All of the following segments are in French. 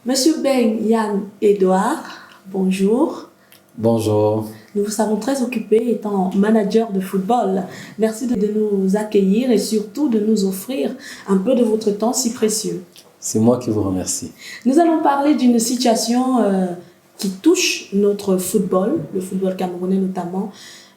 Monsieur Ben Yann Edouard, bonjour. Bonjour. Nous vous savons très occupé étant manager de football. Merci de nous accueillir et surtout de nous offrir un peu de votre temps si précieux. C'est moi qui vous remercie. Nous allons parler d'une situation qui touche notre football, le football camerounais notamment.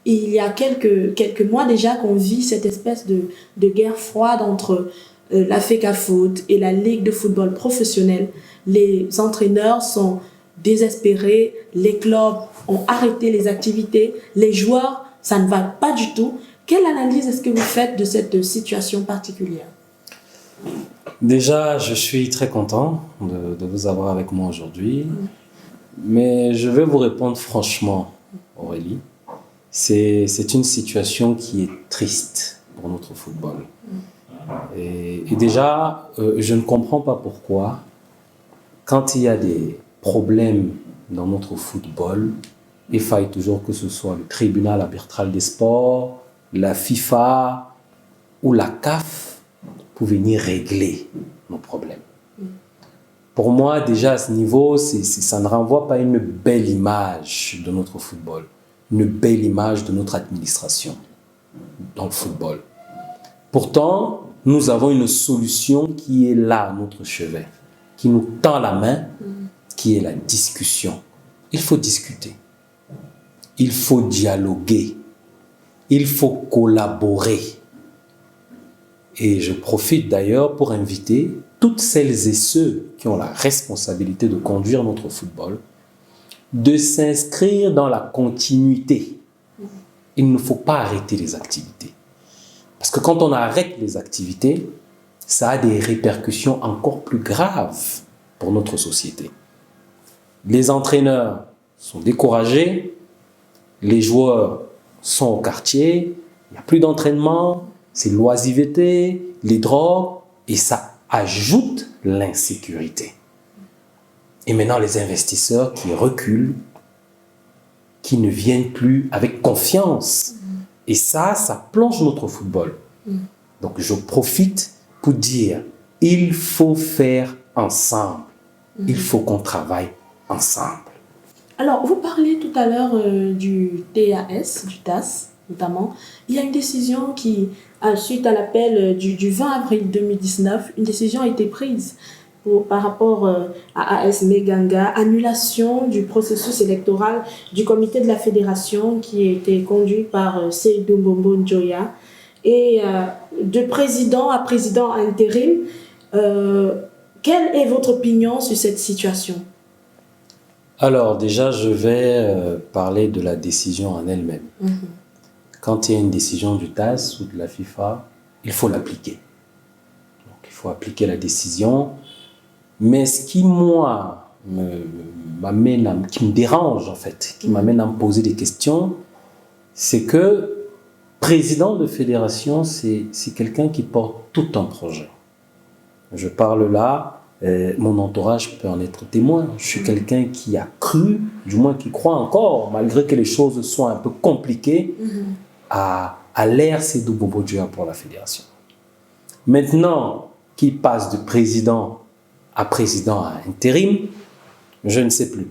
Il y a quelques mois déjà qu'on vit cette espèce de guerre froide entre la FECAFOOT et la Ligue de football professionnel. Les entraîneurs sont désespérés, les clubs ont arrêté les activités, les joueurs, ça ne va pas du tout. Quelle analyse est-ce que vous faites de cette situation particulière ? Déjà, je suis très content de vous avoir avec moi aujourd'hui. Mais je vais vous répondre franchement, Aurélie. C'est une situation qui est triste pour notre football. Et déjà, je ne comprends pas pourquoi, quand il y a des problèmes dans notre football, il faille toujours que ce soit le tribunal arbitral des sports, la FIFA ou la CAF pour venir régler nos problèmes. Pour moi, déjà à ce niveau, ça ne renvoie pas une belle image de notre football, une belle image de notre administration dans le football. Pourtant, nous avons une solution qui est là à notre chevet, qui nous tend la main, qui est la discussion. Il faut discuter, il faut dialoguer, il faut collaborer. Et je profite d'ailleurs pour inviter toutes celles et ceux qui ont la responsabilité de conduire notre football de s'inscrire dans la continuité. Il ne faut pas arrêter les activités. Parce que quand on arrête les activités, ça a des répercussions encore plus graves pour notre société. Les entraîneurs sont découragés, les joueurs sont au quartier, il n'y a plus d'entraînement, c'est l'oisiveté, les drogues, et ça ajoute l'insécurité. Et maintenant, les investisseurs qui reculent, qui ne viennent plus avec confiance. Et ça plonge notre football. Donc, je profite pour dire, il faut faire ensemble. Il faut qu'on travaille ensemble. Alors, vous parliez tout à l'heure du TAS notamment. Il y a une décision qui, suite à l'appel du 20 avril 2019, une décision a été prise par rapport à AS Meganga, annulation du processus électoral du comité de la fédération qui a été conduit par Seydou Mbombo Njoya et de président à président intérim. Quelle est votre opinion sur cette situation ? Alors déjà, je vais parler de la décision en elle-même. Quand il y a une décision du TAS ou de la FIFA, il faut l'appliquer. Donc, il faut appliquer la décision. Mais ce qui, moi, qui me dérange, en fait, qui m'amène à me poser des questions, c'est que président de fédération, c'est quelqu'un qui porte tout un projet. Je parle là, mon entourage peut en être témoin. Je suis quelqu'un qui a cru, du moins qui croit encore, malgré que les choses soient un peu compliquées, à l'ère Seydou Mbombo Njoya pour la fédération. Maintenant qu'il passe de président à intérim, je ne sais plus.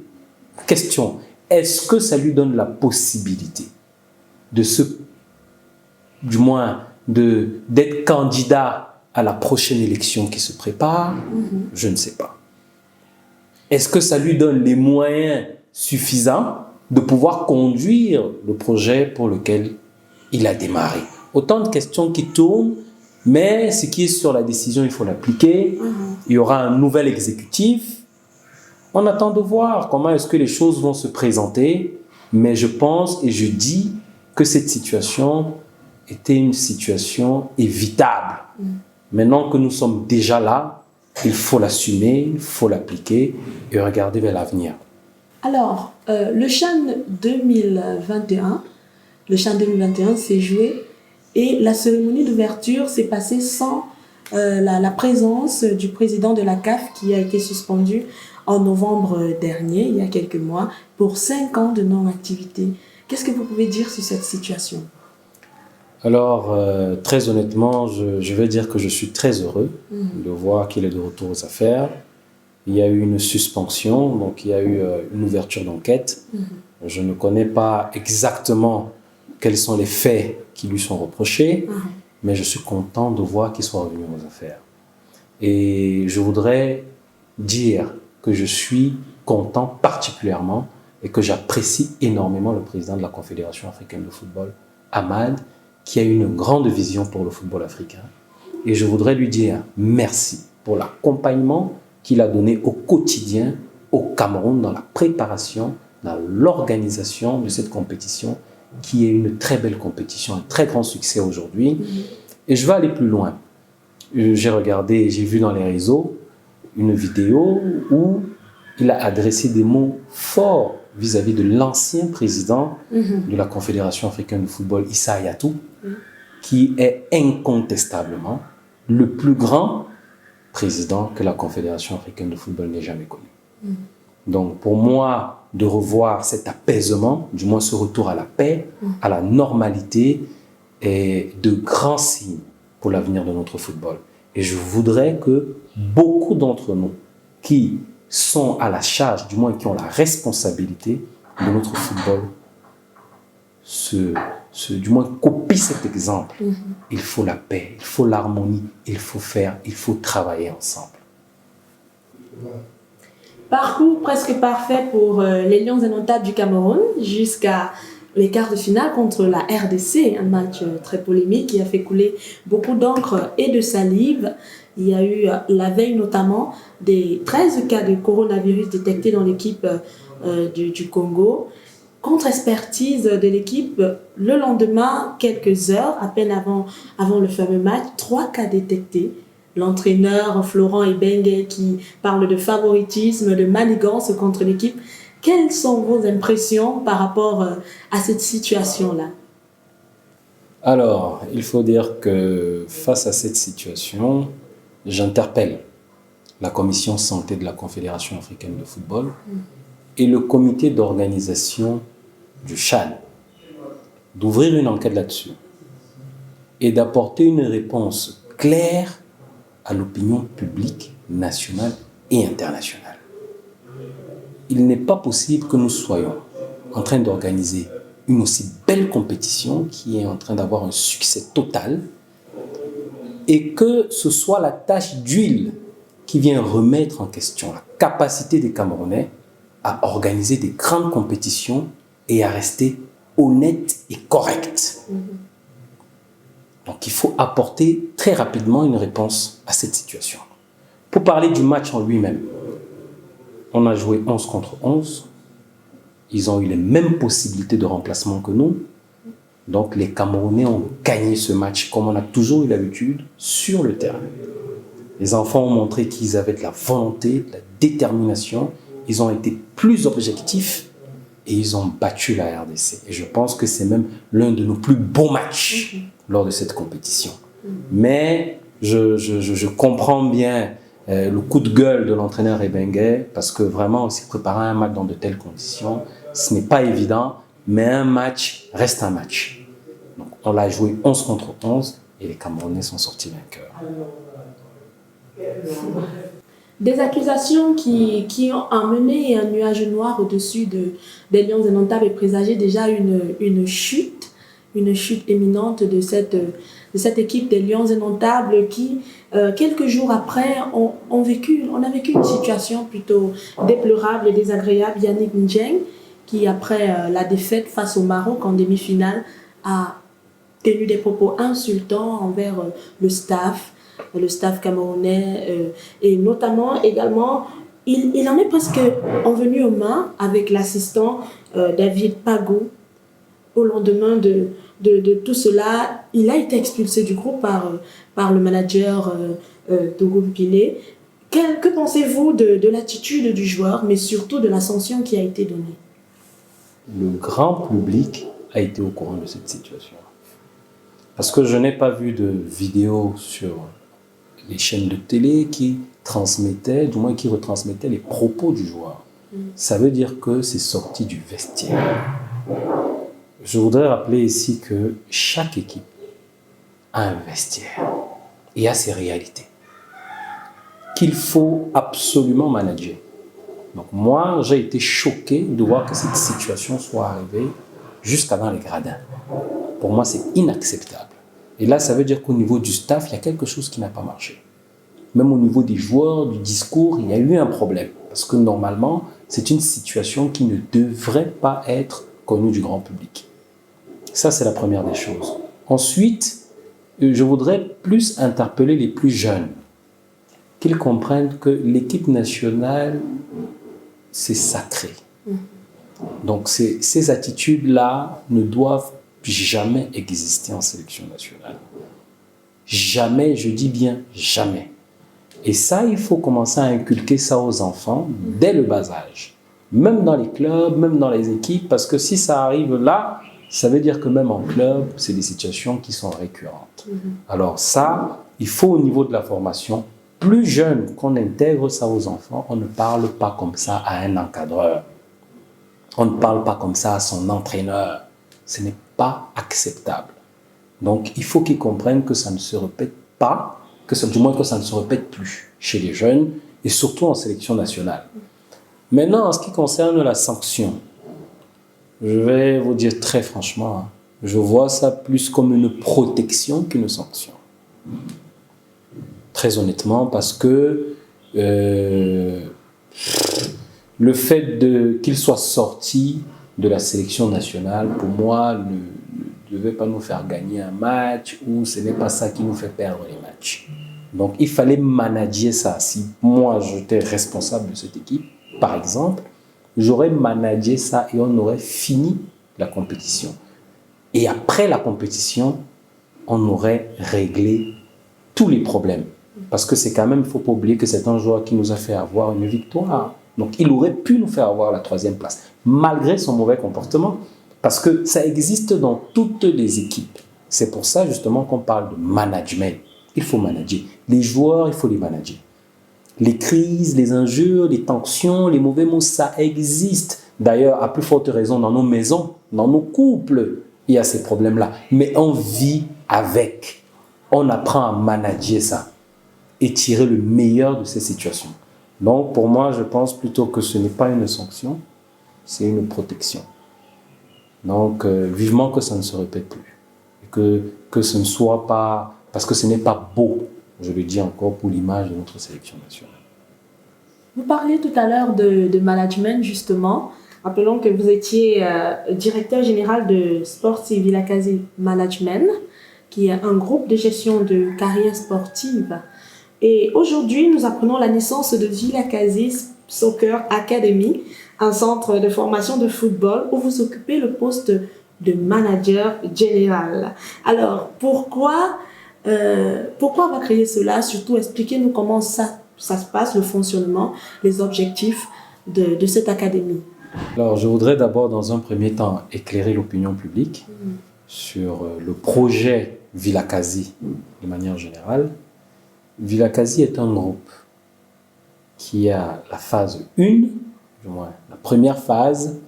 Question, est-ce que ça lui donne la possibilité d'être candidat à la prochaine élection qui se prépare? Je ne sais pas. Est-ce que ça lui donne les moyens suffisants de pouvoir conduire le projet pour lequel il a démarré? Autant de questions qui tournent, mais ce qui est sur la décision, il faut l'appliquer. Il y aura un nouvel exécutif. On attend de voir comment est-ce que les choses vont se présenter. Mais je pense et je dis que cette situation était une situation évitable. Maintenant que nous sommes déjà là, il faut l'assumer, il faut l'appliquer et regarder vers l'avenir. Alors, le CHAN 2021 s'est joué et la cérémonie d'ouverture s'est passée sans la présence du président de la CAF qui a été suspendu en novembre dernier, il y a quelques mois, pour 5 ans de non-activité. Qu'est-ce que vous pouvez dire sur cette situation ? Alors, très honnêtement, je vais dire que je suis très heureux de voir qu'il est de retour aux affaires. il y a eu une suspension, donc il y a eu une ouverture d'enquête. Je ne connais pas exactement quels sont les faits qui lui sont reprochés, mais je suis content de voir qu'il soit revenu aux affaires. Et je voudrais dire que je suis content particulièrement et que j'apprécie énormément le président de la Confédération africaine de football, Ahmad, qui a une grande vision pour le football africain. Et je voudrais lui dire merci pour l'accompagnement qu'il a donné au quotidien au Cameroun dans la préparation, dans l'organisation de cette compétition, qui est une très belle compétition, un très grand succès aujourd'hui. Et je vais aller plus loin. J'ai regardé, j'ai vu dans les réseaux une vidéo où il a adressé des mots forts vis-à-vis de l'ancien président de la Confédération africaine de football, Issa Hayatou, qui est incontestablement le plus grand président que la Confédération africaine de football n'ait jamais connu. Donc pour moi, de revoir cet apaisement, du moins ce retour à la paix, à la normalité, est de grands signes pour l'avenir de notre football. Et je voudrais que beaucoup d'entre nous qui sont à la charge, du moins qui ont la responsabilité de notre football, du moins copient cet exemple. Il faut la paix, il faut l'harmonie, il faut travailler ensemble. Parcours presque parfait pour les Lions indomptables du Cameroun jusqu'à les quarts de finale contre la RDC, un match très polémique qui a fait couler beaucoup d'encre et de salive. Il y a eu la veille notamment des 13 cas de coronavirus détectés dans l'équipe du Congo. Contre-expertise de l'équipe, le lendemain, quelques heures, à peine avant le fameux match, 3 cas détectés. L'entraîneur Florent Ibenge qui parle de favoritisme, de manigance contre l'équipe. Quelles sont vos impressions par rapport à cette situation-là? Alors, il faut dire que face à cette situation, j'interpelle la commission santé de la Confédération africaine de football et le comité d'organisation du CHAN d'ouvrir une enquête là-dessus et d'apporter une réponse claire à l'opinion publique nationale et internationale. Il n'est pas possible que nous soyons en train d'organiser une aussi belle compétition qui est en train d'avoir un succès total et que ce soit la tache d'huile qui vient remettre en question la capacité des Camerounais à organiser des grandes compétitions et à rester honnêtes et corrects. Donc il faut apporter très rapidement une réponse à cette situation. Pour parler du match en lui-même, on a joué 11 contre 11. Ils ont eu les mêmes possibilités de remplacement que nous. Donc les Camerounais ont gagné ce match comme on a toujours eu l'habitude sur le terrain. Les enfants ont montré qu'ils avaient de la volonté, de la détermination. Ils ont été plus objectifs et ils ont battu la RDC. Et je pense que c'est même l'un de nos plus beaux matchs lors de cette compétition. Mais je comprends bien le coup de gueule de l'entraîneur Ibenge parce que vraiment aussi préparer un match dans de telles conditions, ce n'est pas évident, mais un match reste un match. Donc on l'a joué 11 contre 11 et les Camerounais sont sortis vainqueurs. Des accusations qui ont amené un nuage noir au-dessus des Lions indomptables et présageaient déjà une chute éminente de cette équipe des Lions indomptables qui, quelques jours après, on a vécu une situation plutôt déplorable et désagréable. Yannick Ndjeng, qui après la défaite face au Maroc en demi-finale, a tenu des propos insultants envers le staff camerounais et notamment également, il en est presque en venu aux mains avec l'assistant David Pago. Au lendemain de tout cela, il a été expulsé du groupe par le manager Togo Mpile. Que pensez-vous de l'attitude du joueur, mais surtout de la sanction qui a été donnée? Le grand public a été au courant de cette situation. Parce que je n'ai pas vu de vidéo sur les chaînes de télé qui transmettaient, du moins qui retransmettaient les propos du joueur. Ça veut dire que c'est sorti du vestiaire. Je voudrais rappeler ici que chaque équipe a un vestiaire et a ses réalités qu'il faut absolument manager. Donc moi, j'ai été choqué de voir que cette situation soit arrivée jusqu'à dans les gradins. Pour moi, c'est inacceptable. Et là, ça veut dire qu'au niveau du staff, il y a quelque chose qui n'a pas marché. Même au niveau des joueurs, du discours, il y a eu un problème. Parce que normalement, c'est une situation qui ne devrait pas être connue du grand public. Ça, c'est la première des choses. Ensuite, je voudrais plus interpeller les plus jeunes, qu'ils comprennent que l'équipe nationale, c'est sacré. Donc, ces attitudes-là ne doivent jamais exister en sélection nationale. Jamais, je dis bien jamais. Et ça, il faut commencer à inculquer ça aux enfants dès le bas âge. Même dans les clubs, même dans les équipes, parce que si ça arrive là, ça veut dire que même en club, c'est des situations qui sont récurrentes. Alors ça, il faut au niveau de la formation, plus jeune qu'on intègre ça aux enfants, on ne parle pas comme ça à un encadreur. On ne parle pas comme ça à son entraîneur. Ce n'est pas acceptable. Donc, il faut qu'ils comprennent que ça ne se répète pas, du moins que ça ne se répète plus chez les jeunes et surtout en sélection nationale. Maintenant, en ce qui concerne la sanction, je vais vous dire très franchement, je vois ça plus comme une protection qu'une sanction. Très honnêtement, parce que le fait qu'il soit sorti de la sélection nationale, pour moi, ne devait pas nous faire gagner un match ou ce n'est pas ça qui nous fait perdre les matchs. Donc, il fallait manager ça. Si moi, j'étais responsable de cette équipe, par exemple, j'aurais managé ça et on aurait fini la compétition. Et après la compétition, on aurait réglé tous les problèmes. Parce que c'est quand même, il ne faut pas oublier que c'est un joueur qui nous a fait avoir une victoire. Donc, il aurait pu nous faire avoir la 3e place, malgré son mauvais comportement. Parce que ça existe dans toutes les équipes. C'est pour ça, justement, qu'on parle de management. Il faut manager. Les joueurs, il faut les manager. Les crises, les injures, les tensions, les mauvais mots, ça existe. D'ailleurs, à plus forte raison, dans nos maisons, dans nos couples, il y a ces problèmes-là. Mais on vit avec. On apprend à manager ça et tirer le meilleur de ces situations. Donc, pour moi, je pense plutôt que ce n'est pas une sanction, c'est une protection. Donc, vivement que ça ne se répète plus. Et que ce ne soit pas... Parce que ce n'est pas beau, je le dis encore, pour l'image de notre sélection nationale. Vous parliez tout à l'heure de management, justement. Rappelons que vous étiez directeur général de Sports Vilakazi Management, qui est un groupe de gestion de carrière sportive. Et aujourd'hui, nous apprenons la naissance de Vilakazi Soccer Academy, un centre de formation de football où vous occupez le poste de manager général. Alors, pourquoi on va créer cela? Surtout, expliquez-nous comment ça se passe, le fonctionnement, les objectifs de cette académie. Alors, je voudrais d'abord, dans un premier temps, éclairer l'opinion publique sur le projet Vilakazi de manière générale. Vilakazi est un groupe qui a la phase 1, du moins la première phase,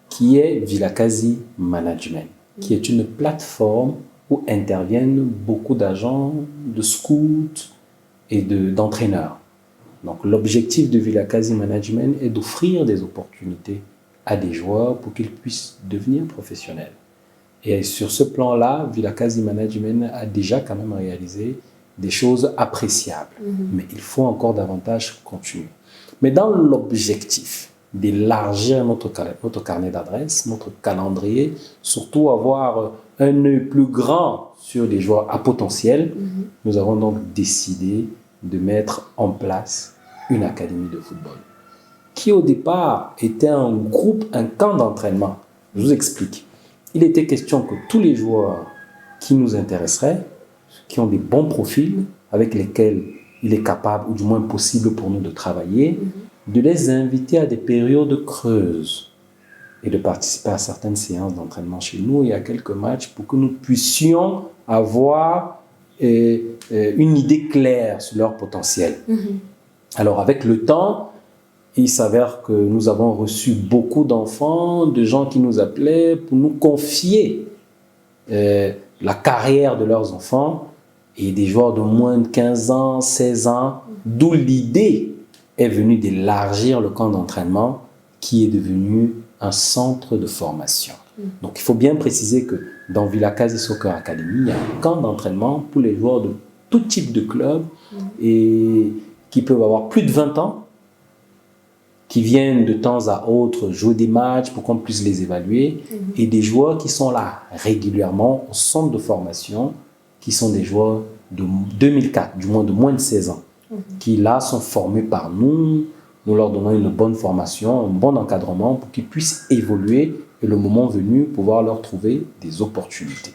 qui est Vilakazi Management, qui est une plateforme où interviennent beaucoup d'agents, de scouts et d'entraîneurs. Donc l'objectif de Vilakazi Management est d'offrir des opportunités à des joueurs pour qu'ils puissent devenir professionnels. Et sur ce plan-là, Vilakazi Management a déjà quand même réalisé des choses appréciables. Mais il faut encore davantage continuer. Mais dans l'objectif d'élargir notre carnet d'adresses, notre calendrier, surtout avoir un œil plus grand sur les joueurs à potentiel, nous avons donc décidé de mettre en place une académie de football qui au départ était un groupe, un camp d'entraînement. Je vous explique. Il était question que tous les joueurs qui nous intéresseraient, qui ont des bons profils avec lesquels il est capable ou du moins possible pour nous de travailler, de les inviter à des périodes creuses et de participer à certaines séances d'entraînement chez nous et à quelques matchs pour que nous puissions avoir une idée claire sur leur potentiel. Alors avec le temps, il s'avère que nous avons reçu beaucoup d'enfants, de gens qui nous appelaient pour nous confier la carrière de leurs enfants. et des joueurs de moins de 15 ans, 16 ans, d'où l'idée est venue d'élargir le camp d'entraînement qui est devenu un centre de formation. Donc il faut bien préciser que dans Vilakazi Soccer Academy, il y a un camp d'entraînement pour les joueurs de tout type de club et qui peuvent avoir plus de 20 ans, qui viennent de temps à autre jouer des matchs pour qu'on puisse les évaluer, et des joueurs qui sont là régulièrement au centre de formation, qui sont des joueurs de 2004, du moins de moins de 16 ans, qui là sont formés par nous, nous leur donnons une bonne formation, un bon encadrement pour qu'ils puissent évoluer et le moment venu pouvoir leur trouver des opportunités.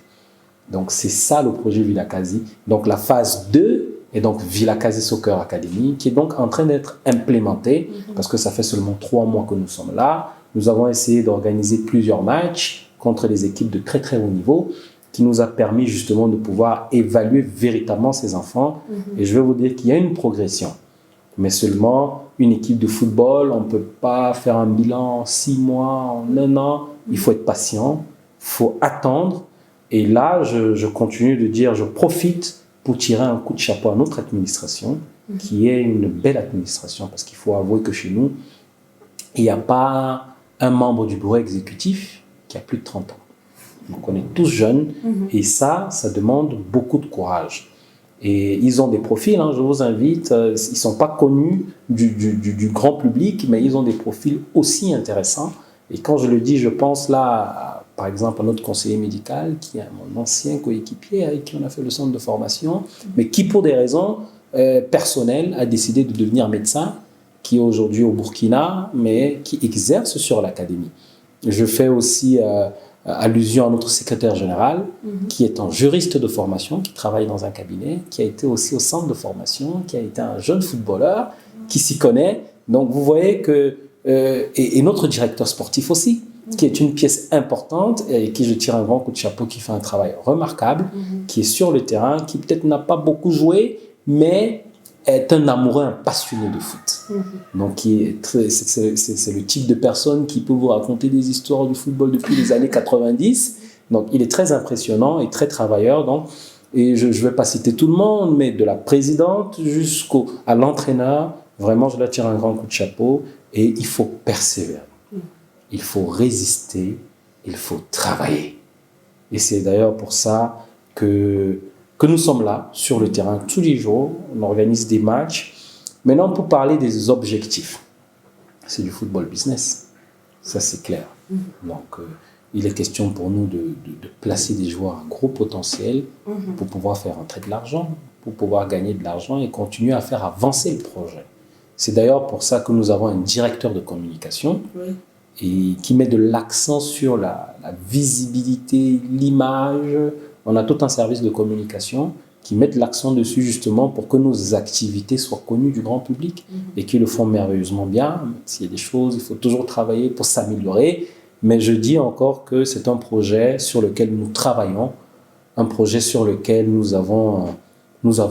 Donc c'est ça le projet Vilakazi. Donc la phase 2 est donc Vilakazi Soccer Academy, qui est donc en train d'être implémentée, parce que ça fait seulement 3 mois que nous sommes là. Nous avons essayé d'organiser plusieurs matchs contre des équipes de très très haut niveau, qui nous a permis justement de pouvoir évaluer véritablement ces enfants. Et je vais vous dire qu'il y a une progression. Mais seulement une équipe de football, on ne peut pas faire un bilan en 6 mois, en 1 an. Il faut être patient, il faut attendre. Et là, je continue de dire, je profite pour tirer un coup de chapeau à notre administration, qui est une belle administration, parce qu'il faut avouer que chez nous, il n'y a pas un membre du bureau exécutif qui a plus de 30 ans. Donc on est tous jeunes, et ça demande beaucoup de courage. Et ils ont des profils, je vous invite, ils ne sont pas connus du grand public, mais ils ont des profils aussi intéressants. Et quand je le dis, je pense là, par exemple, à notre conseiller médical, qui est mon ancien coéquipier, avec qui on a fait le centre de formation, mais qui, pour des raisons personnelles, a décidé de devenir médecin, qui est aujourd'hui au Burkina, mais qui exerce sur l'académie. Je fais aussi allusion à notre secrétaire général, qui est un juriste de formation, qui travaille dans un cabinet, qui a été aussi au centre de formation, qui a été un jeune footballeur, qui s'y connaît. Donc vous voyez que... et notre directeur sportif aussi, qui est une pièce importante et qui je tire un grand coup de chapeau, qui fait un travail remarquable, qui est sur le terrain, qui peut-être n'a pas beaucoup joué, mais est un amoureux, un passionné de foot. Donc c'est le type de personne qui peut vous raconter des histoires du football depuis les années 90. Donc il est très impressionnant et très travailleur. Donc, et je ne vais pas citer tout le monde, mais de la présidente jusqu'à l'entraîneur, vraiment je leur tire un grand coup de chapeau. Et il faut persévérer, il faut résister, il faut travailler. Et c'est d'ailleurs pour ça que nous sommes là, sur le terrain, tous les jours. On organise des matchs. Maintenant, pour parler des objectifs, c'est du football business. Ça, c'est clair. Donc, il est question pour nous de placer des joueurs à gros potentiel pour pouvoir faire entrer de l'argent, pour pouvoir gagner de l'argent et continuer à faire avancer le projet. C'est d'ailleurs pour ça que nous avons un directeur de communication et qui met de l'accent sur la visibilité, l'image. On a tout un service de communication qui met l'accent dessus justement pour que nos activités soient connues du grand public et qui le font merveilleusement bien. S'il y a des choses, il faut toujours travailler pour s'améliorer. Mais je dis encore que c'est un projet sur lequel nous travaillons, un projet sur lequel nous avons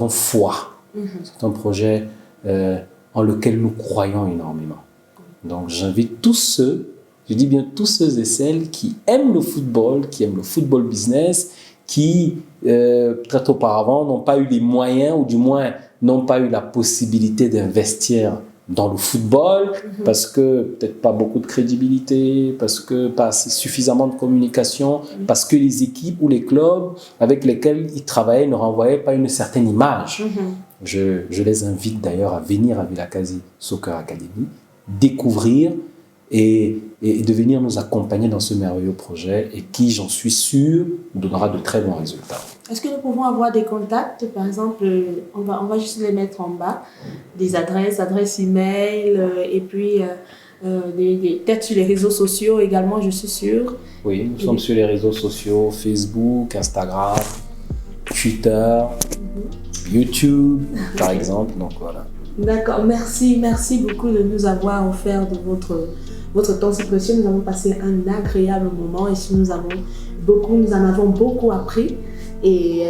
foi. C'est un projet... en lequel nous croyons énormément. Donc j'invite tous ceux, je dis bien tous ceux et celles qui aiment le football, qui aiment le football business, qui peut-être auparavant n'ont pas eu les moyens ou du moins n'ont pas eu la possibilité d'investir dans le football parce que peut-être pas beaucoup de crédibilité, parce que pas suffisamment de communication, parce que les équipes ou les clubs avec lesquels ils travaillaient ne renvoyaient pas une certaine image. Je les invite d'ailleurs à venir à Vilakazi Soccer Academy, découvrir et de venir nous accompagner dans ce merveilleux projet et qui, j'en suis sûr, donnera de très bons résultats. Est-ce que nous pouvons avoir des contacts? Par exemple, on va juste les mettre en bas, des adresses email et puis peut-être sur les réseaux sociaux également, je suis sûre. Oui, nous sommes sur les réseaux sociaux, Facebook, Instagram, Twitter, YouTube, par exemple. Donc voilà. D'accord, merci beaucoup de nous avoir offert de votre temps si précieux. Nous avons passé un agréable moment et nous en avons beaucoup appris. Et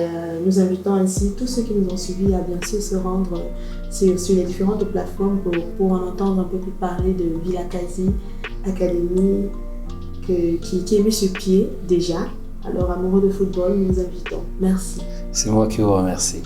nous invitons ainsi tous ceux qui nous ont suivis à bien sûr se rendre sur les différentes plateformes pour en entendre un peu plus parler de Vilakazi Academy qui est mis sur pied déjà. Alors amoureux de football, nous vous invitons. Merci. C'est moi qui vous remercie.